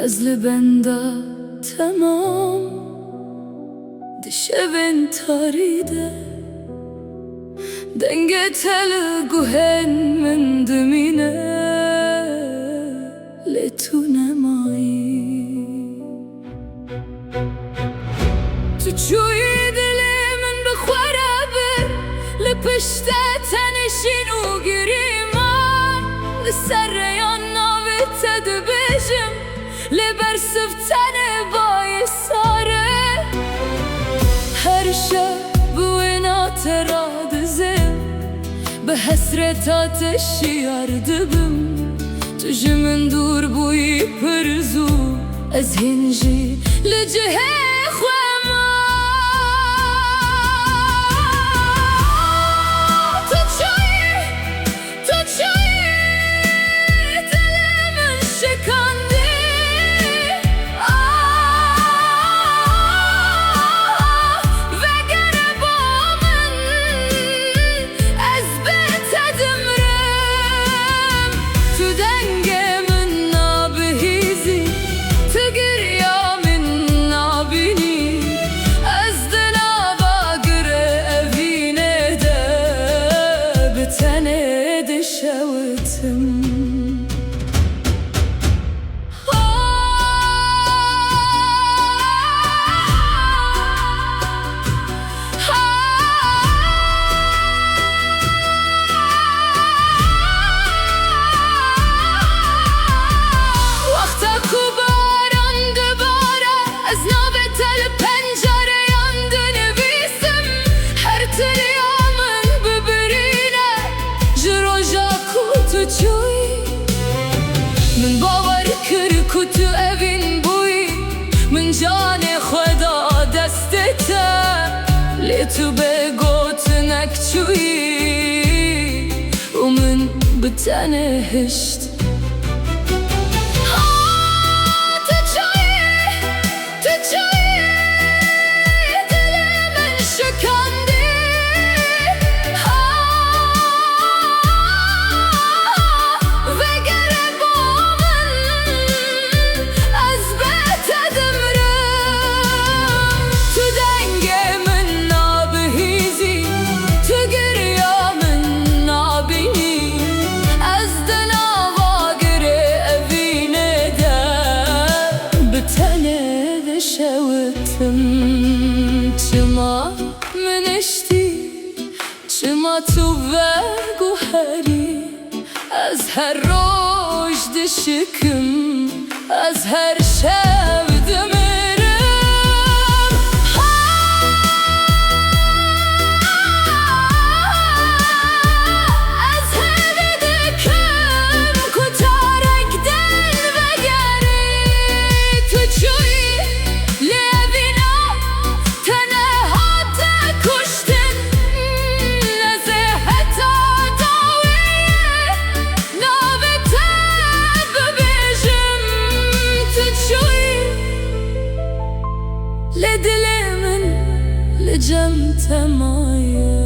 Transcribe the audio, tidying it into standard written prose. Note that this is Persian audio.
از لبندا تمام دشبن تاریده دنگه تلقوهن من دمینه لتو نمایی تو چوی دلی من بخورابه لپشت تنشین و گریمان لسر یا ناویت دبیجم لبرسفتن بای ساره هر شب وینا ترادزم به حسرت آتشی یاردبم تو جمن دور بوی پرزو از هنجی لجهه خوما تو چایی دل من شکندی وگر با من از بهت دمرم تو دنگ من نابهیزی تو گریا من نابینی از دنا باگر اوینه ده بتنه دشوتم من باور کر کت اوین بوی من جان خدا دستته لیتو بگوت نکچوی و من بتنه هشت تو چایی دل من شکندی چما منشتی چما تو وگو هری از هر روش دشکم از هر شب دمرم از هر دکم کتارک دل وگری تو چوی لدل من لجم تمايه